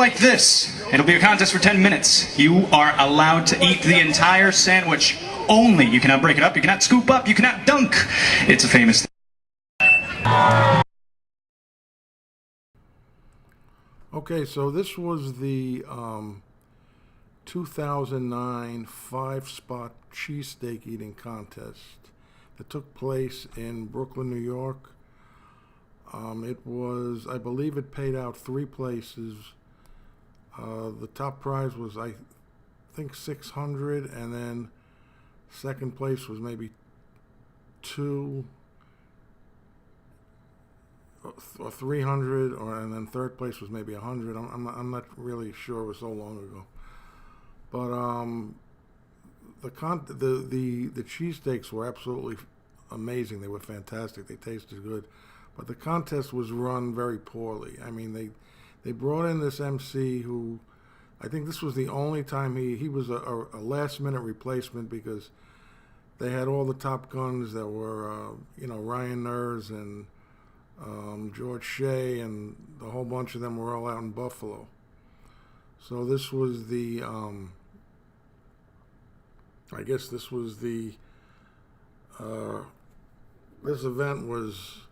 like this. It'll be a contest for 10 minutes. You are allowed to eat the entire sandwich only. You cannot break it up, you cannot scoop up, you cannot dunk. It's a famous thing. Okay, so this was the 2009 five-spot cheesesteak eating contest that took place in Brooklyn, New York. It was, I believe it paid out 3 places. The top prize was, I think, $600, and then second place was maybe 2 or 300, and then third place was maybe 100. I'm not really sure. It was so long ago. But the cheesesteaks were absolutely amazing. They were fantastic. They tasted good. But the contest was run very poorly. I mean, they brought in this MC who, I think this was the only time he was a last-minute replacement, because they had all the top guns that were, Ryan Nurse and George Shea, and a whole bunch of them were all out in Buffalo. So this was the, I guess this was the, this event was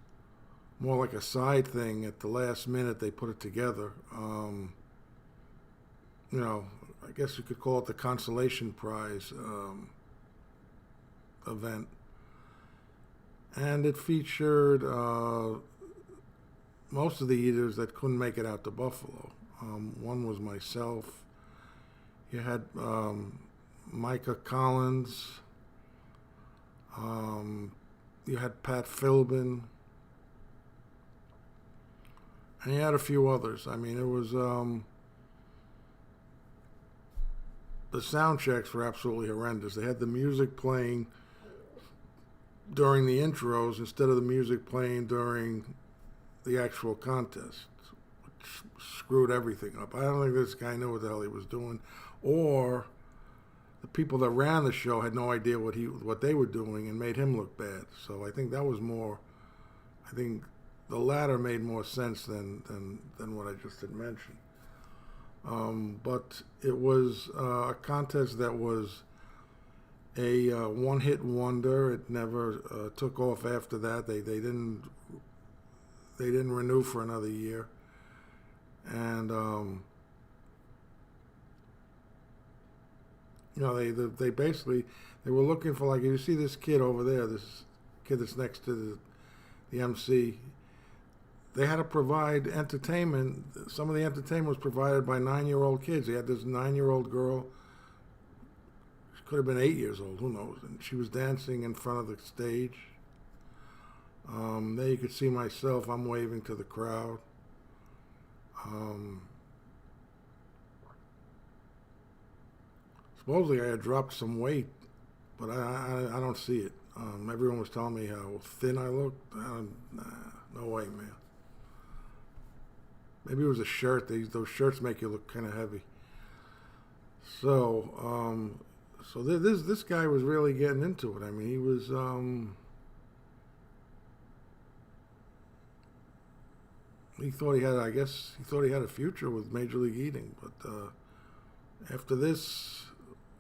more like a side thing. At the last minute, they put it together. I guess you could call it the consolation prize event. And it featured most of the eaters that couldn't make it out to Buffalo. One was myself. You had Micah Collins. You had Pat Philbin. And you had a few others. I mean, it was, the sound checks were absolutely horrendous. They had the music playing during the intros instead of the music playing during the actual contest, which screwed everything up. I don't think this guy knew what the hell he was doing, or the people that ran the show had no idea what they were doing and made him look bad. So I think that was more, I think the latter made more sense than what I just had mentioned. But it was a contest that was a one-hit wonder. It never took off after that. They didn't renew for another year, and they basically they were looking for, like, you see this kid over there, this kid that's next to the MC. They had to provide entertainment. Some of the entertainment was provided by 9-year-old kids. They had this 9-year-old girl. She could have been 8 years old, who knows? And she was dancing in front of the stage. There you could see myself. I'm waving to the crowd. Supposedly I had dropped some weight, but I don't see it. Everyone was telling me how thin I looked. Nah, no way, man. Maybe it was a shirt. Those shirts make you look kind of heavy. So, this guy was really getting into it. I mean, he was, he thought he had, a future with Major League Eating. But after this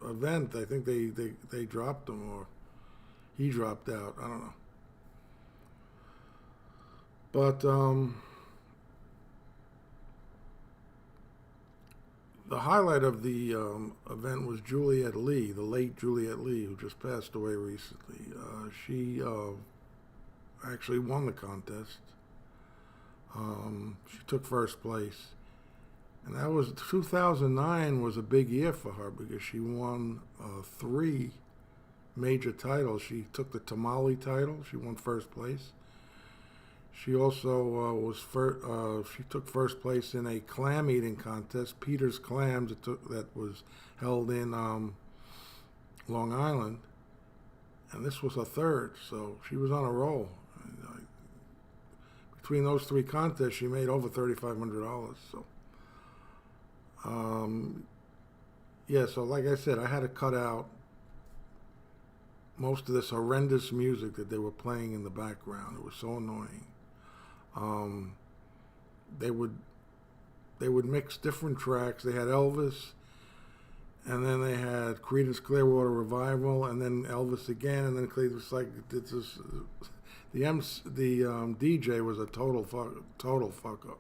event, I think they dropped him, or he dropped out. I don't know. But the highlight of the event was Juliet Lee, the late Juliet Lee, who just passed away recently. She actually won the contest. She took first place. And that was, 2009 was a big year for her, because she won 3 major titles. She took the tamale title. She won first place. She also she took first place in a clam eating contest, Peter's Clams, that was held in Long Island, and this was her third. So she was on a roll. And, between those 3 contests, she made over $3,500. So, yeah. So like I said, I had to cut out most of this horrendous music that they were playing in the background. It was so annoying. They would they would mix different tracks. They had Elvis, and then they had Creedence Clearwater Revival, and then Elvis again, and then Creedence. Like it's just, the DJ was a total fuck up.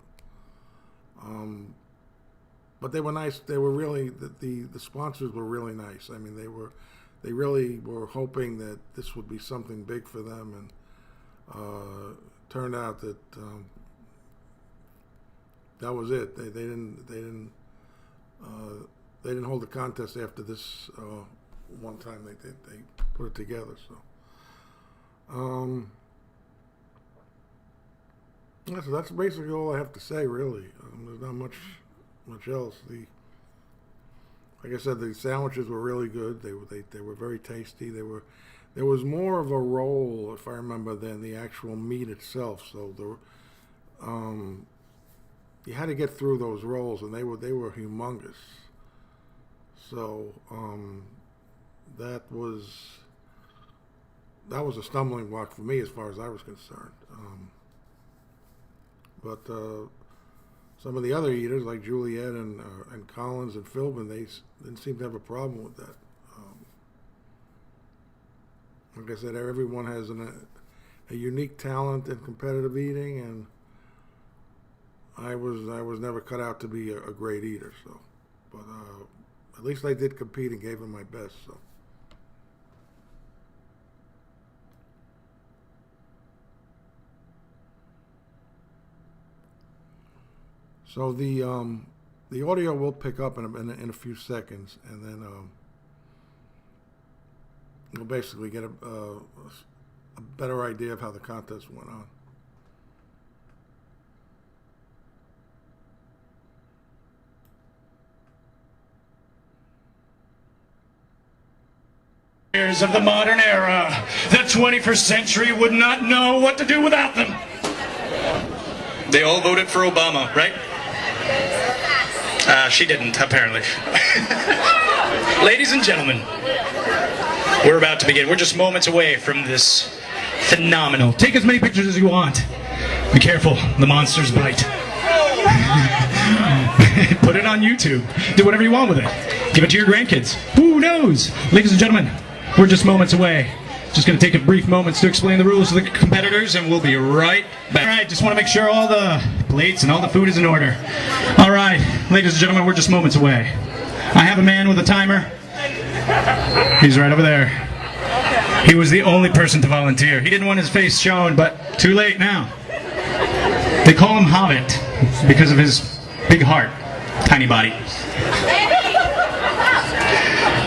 But they were nice. They were really the sponsors were really nice. I mean, they really were hoping that this would be something big for them, and turned out that that was it. They didn't hold the contest after this one time they put it together. So that's basically all I have to say, really. There's not much else. Like I said, the sandwiches were really good. They were very tasty. There was more of a roll, if I remember, than the actual meat itself. So you had to get through those rolls, and they were humongous. So that was a stumbling block for me as far as I was concerned. But some of the other eaters, like Juliet and Collins and Philbin, they didn't seem to have a problem with that. Like I said, everyone has a unique talent in competitive eating, and I was never cut out to be a great eater. So, but at least I did compete and gave it my best. So the audio will pick up in a few seconds, and then we'll basically get a better idea of how the contest went on. Years of the modern era, the 21st century would not know what to do without them. They all voted for Obama, right? She didn't, apparently. Ladies and gentlemen, we're about to begin. We're just moments away from this phenomenal. Take as many pictures as you want. Be careful, the monsters bite. Put it on YouTube. Do whatever you want with it. Give it to your grandkids. Who knows? Ladies and gentlemen, we're just moments away. Just going to take a brief moment to explain the rules to the competitors, and we'll be right back. All right, just want to make sure all the plates and all the food is in order. All right, ladies and gentlemen, we're just moments away. I have a man with a timer. He's right over there. He was the only person to volunteer. He didn't want his face shown, but too late now. They call him Hobbit because of his big heart, tiny body.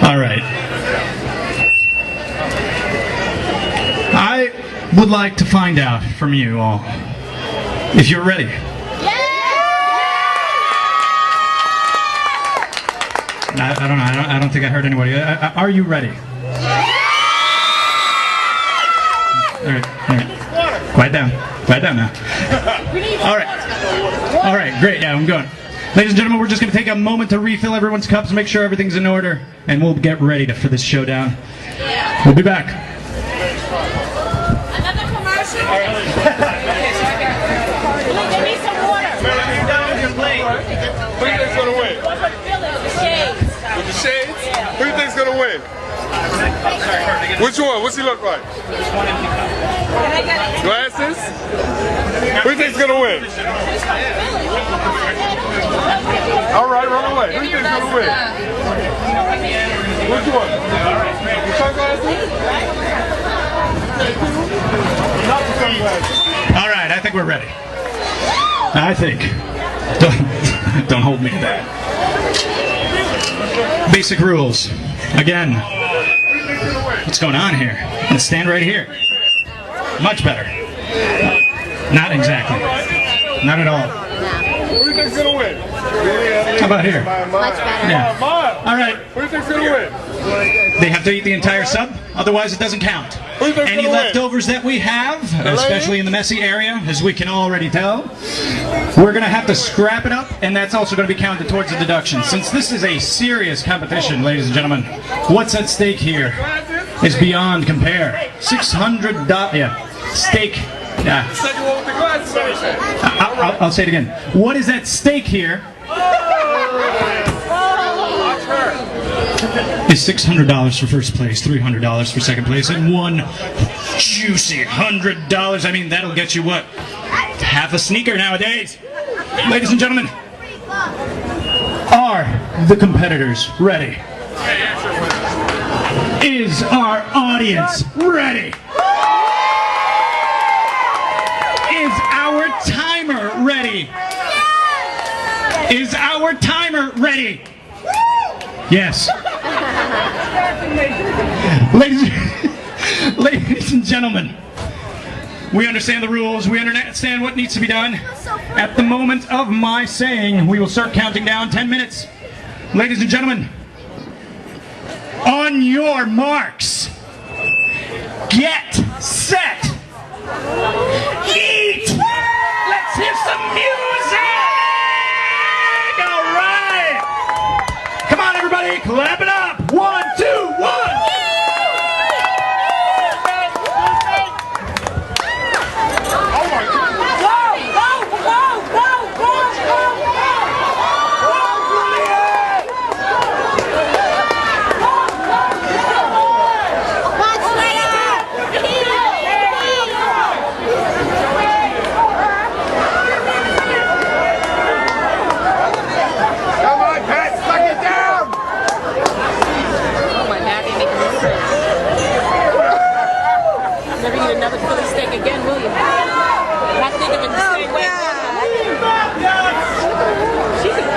All right. I would like to find out from you all if you're ready. I don't know. I don't think I heard anybody. Are you ready? All right. Quiet down now. All right, great. Yeah, I'm going. Ladies and gentlemen, we're just going to take a moment to refill everyone's cups, make sure everything's in order, and we'll get ready for this showdown. We'll be back. Give me some water. Down with your plate. Who do you think's gonna win? With the shades? Who do you think's gonna win? Which one? What's he look like? Glasses? Who do you think's gonna win? All right, run away. Who do you think's gonna win? Which one? The sunglasses? Not the sunglasses. All right, I think we're ready. I think. Don't hold me to that. Basic rules. Again. What's going on here? Let's stand right here. Much better. Not exactly. Not at all. Who do you think's gonna win? How about here? Much better. Yeah. All right. Who do you think's gonna win? They have to eat the entire sub, otherwise it doesn't count. Who's gonna Any win? leftovers that we have, especially in the messy area, as we can already tell, we're going to have to scrap it up, and that's also going to be counted towards the deduction. Since this is a serious competition, ladies and gentlemen, what's at stake here is beyond compare. $600, yeah, steak. Yeah. Second one with the glasses. I'll say it again. What is at stake here Is $600 for first place, $300 for second place, and one juicy $100. I mean, that'll get you what? Half a sneaker nowadays. Ladies and gentlemen, are the competitors ready? Is our audience ready? Is our timer ready? Is our timer ready? Yes. Ladies and gentlemen, we understand the rules. We understand what needs to be done. At the moment of my saying, we will start counting down 10 minutes. Ladies and gentlemen, on your marks, get set, eat. Let's hear some music. All right. Come on, everybody, clap it up. 1, 2, 1. Never eat another Philly steak again, will you? I think of it the same way. She's a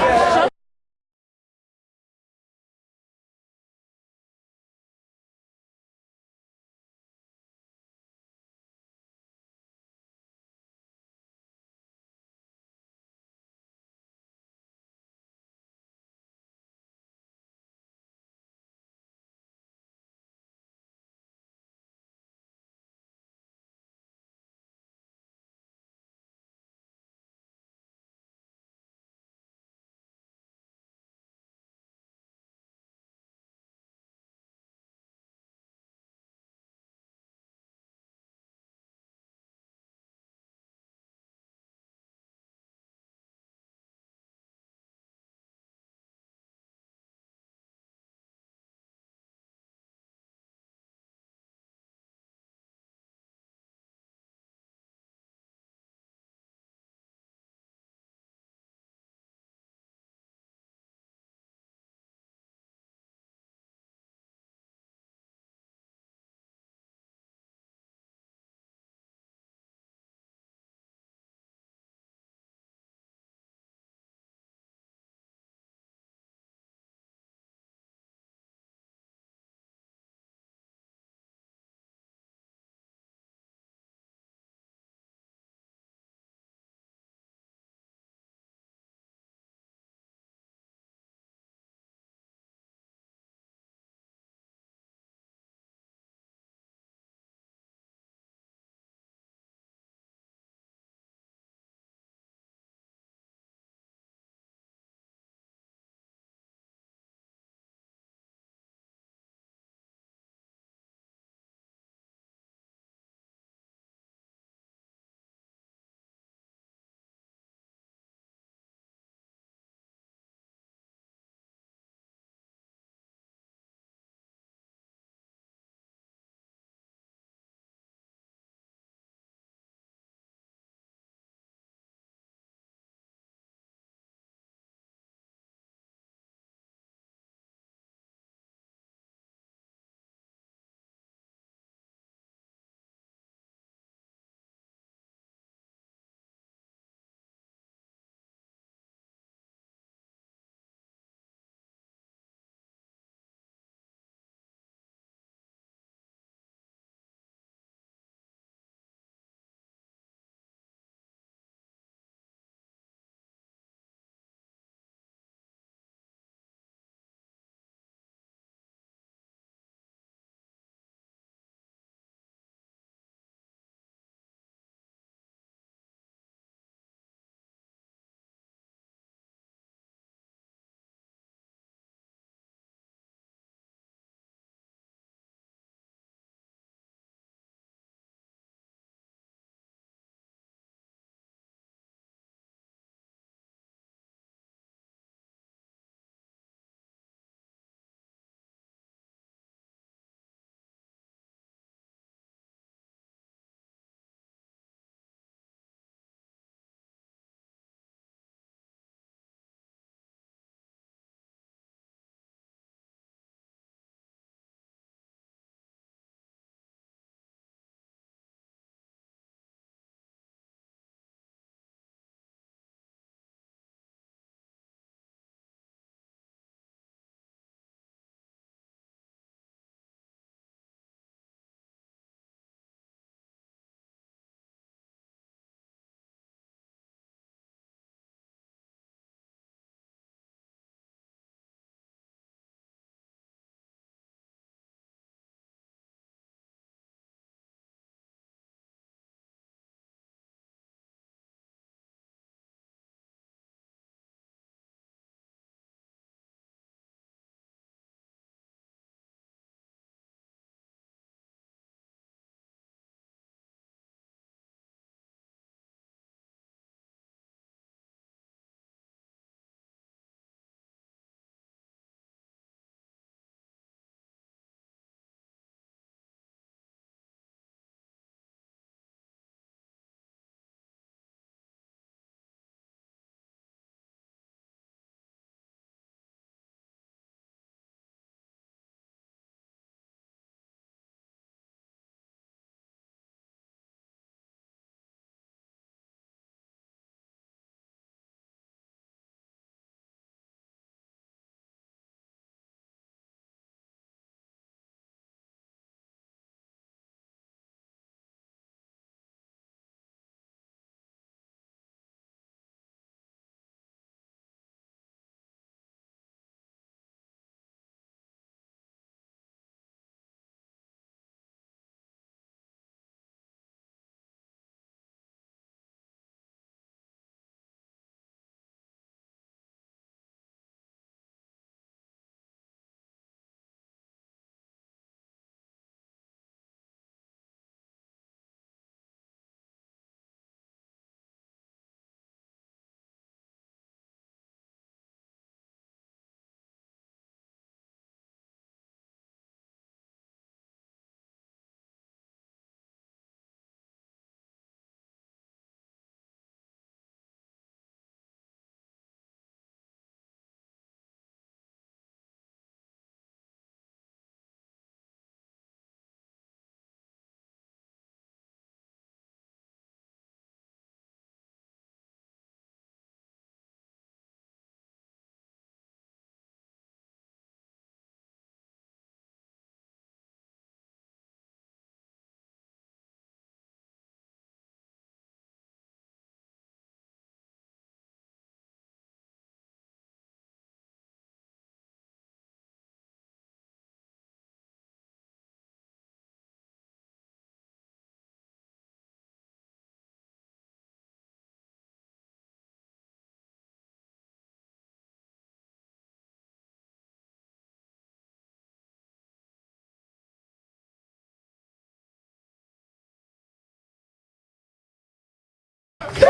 3,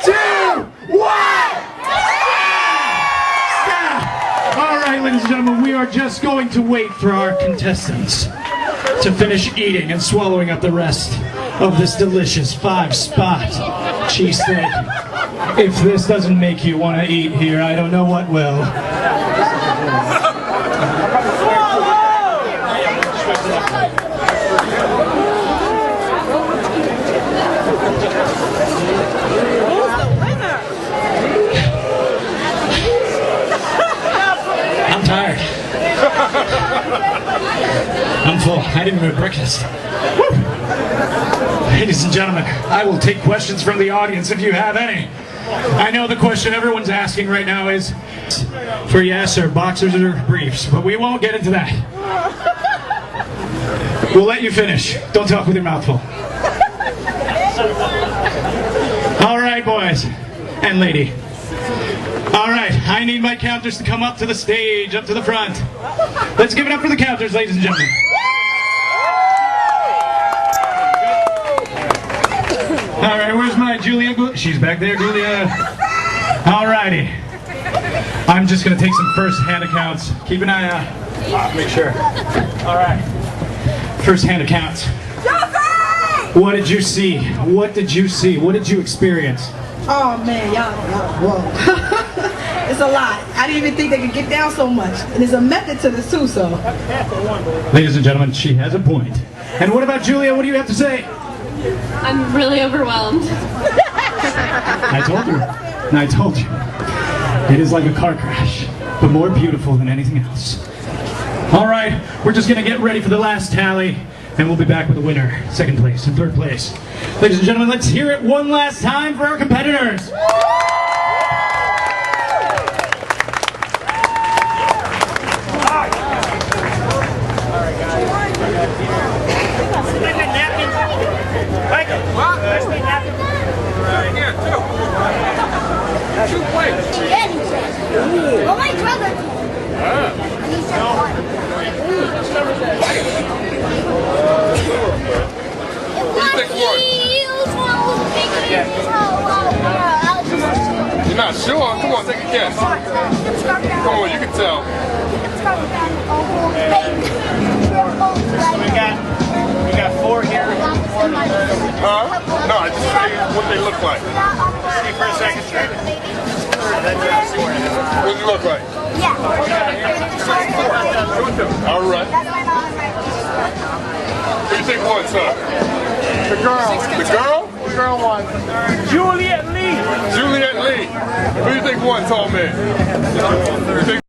2, 1! All right, ladies and gentlemen, we are just going to wait for our contestants to finish eating and swallowing up the rest of this delicious 5-spot cheesesteak. If this doesn't make you want to eat here, I don't know what will. I'm tired. I'm full. I didn't even have breakfast. Woo! Ladies and gentlemen, I will take questions from the audience if you have any. I know the question everyone's asking right now is for yes or boxers or briefs, but we won't get into that. We'll let you finish. Don't talk with your mouth full. All right, boys and lady. All right, I need my counters to come up to the stage, up to the front. Let's give it up for the counters, ladies and gentlemen. All right, where's my Julia? She's back there, Julia. All righty. I'm just going to take some first-hand accounts. Keep an eye out. Make sure. All right. First-hand accounts. What did you see? What did you see? What did you experience? Oh man, y'all, whoa. It's a lot. I didn't even think they could get down so much. And there's a method to this too, so. Ladies and gentlemen, she has a point. And what about Julia? What do you have to say? I'm really overwhelmed. I told you. I told you. It is like a car crash, but more beautiful than anything else. All right, we're just going to get ready for the last tally, and we'll be back with the winner, second place and third place. Ladies and gentlemen, let's hear it one last time for our competitors. Oh, my brother. You're not sure? Come on, take a guess. Come on, you can tell. We got 4 here. Huh? No, I just say what they look like. See for a second. What do you look like? Yeah. All right. Who do you think won, son? The girl. The girl? The girl won. Juliet Lee. Juliet Lee. Who do you think won, tall man? Who do you think?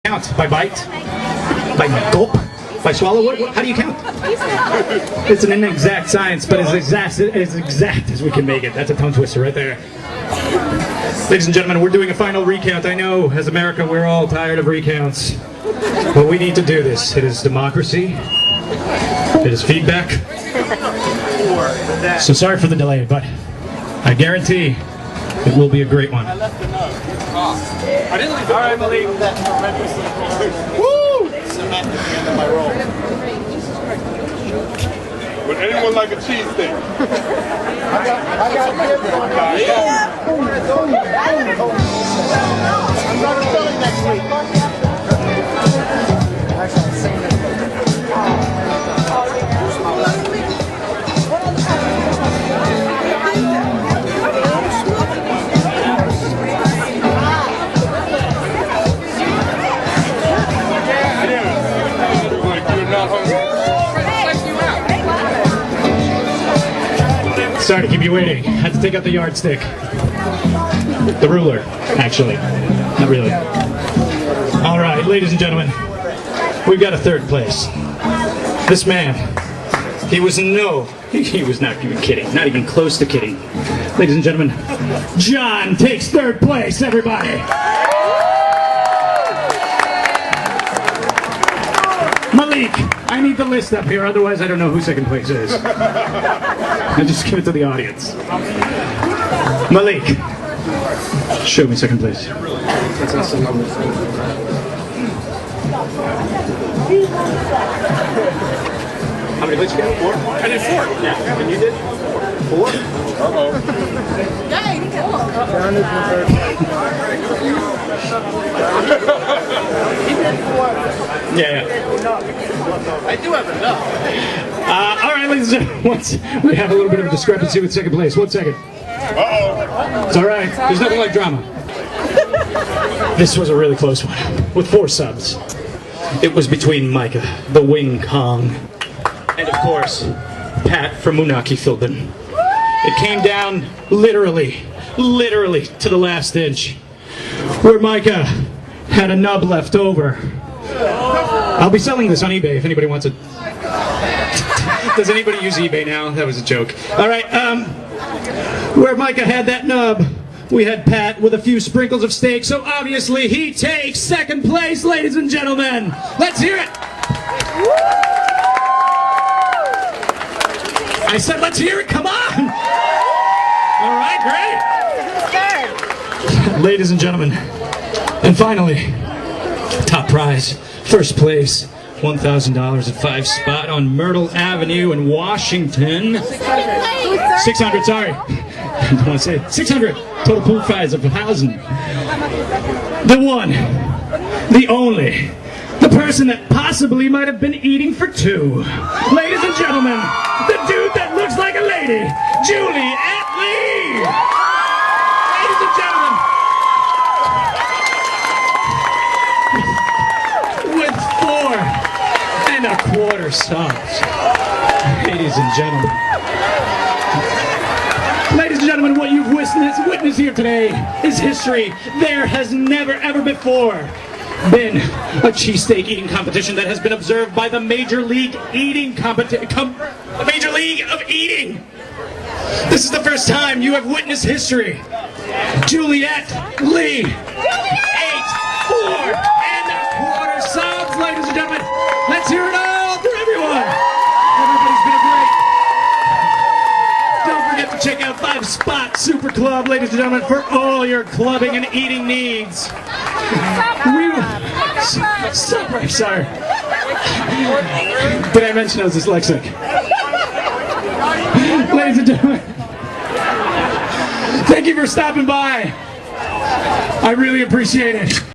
Count by bite, by gulp, by swallow. How do you count? It's an inexact science, but as exact as we can make it. That's a tongue twister right there. Ladies and gentlemen, we're doing a final recount. I know, as America, we're all tired of recounts, but we need to do this. It is democracy. It is feedback. So sorry for the delay, but I guarantee it will be a great one. I didn't leave. All right, I believe that. Woo! Cement at the end of my roll. Would anyone like a cheesesteak? I got kids on that. I'm not filming next week. Sorry to keep you waiting. Had to take out the yardstick. The ruler, actually. Not really. All right, ladies and gentlemen, we've got a third place. This man, he was not even kidding, not even close to kidding. Ladies and gentlemen, John takes third place, everybody. Malik, I need the list up here, otherwise I don't know who second place is. I just give it to the audience. Malik, show me second place. How many places you got? 4? I did 4. Yeah, and you did? 4? Uh-oh. Yeah. I do have enough. All right, ladies and gentlemen, once we have a little bit of a discrepancy with second place. 1 second. Uh-oh. It's all right. There's nothing like drama. This was a really close one, with 4 subs. It was between Micah, the Wing Kong, and of course, Pat from Munaki Philbin. It came down literally to the last inch, where Micah had a nub left over. I'll be selling this on eBay if anybody wants it. Does anybody use eBay now? That was a joke. All right, where Micah had that nub, we had Pat with a few sprinkles of steak, so obviously he takes second place, ladies and gentlemen. Let's hear it. I said let's hear it, come on. All right, great. Ladies and gentlemen, and finally, top prize, first place, $1,000 at 5 Spot on Myrtle Avenue in Washington. 600, sorry. I don't want to say it. 600. Total pool prize of 1,000. The one, the only, the person that possibly might have been eating for 2. Ladies and gentlemen, the dude that looks like a lady, Juliet Lee. Ladies and gentlemen, with 4 1/4 subs. Ladies and gentlemen. Ladies and gentlemen, what you've witnessed here today is history. There has never, ever before been a cheesesteak eating competition that has been observed by the Major League Eating the Major League of Eating. This is the first time you have witnessed history. Juliet Lee, 8 4 1/4 subs, ladies and gentlemen. Let's hear it all for everyone. Everybody's been great. Don't forget to check out 5 Spot Super Club, ladies and gentlemen, for all your clubbing and eating needs. Supper, sorry. Did I mention I was dyslexic? Ladies and gentlemen, thank you for stopping by. I really appreciate it.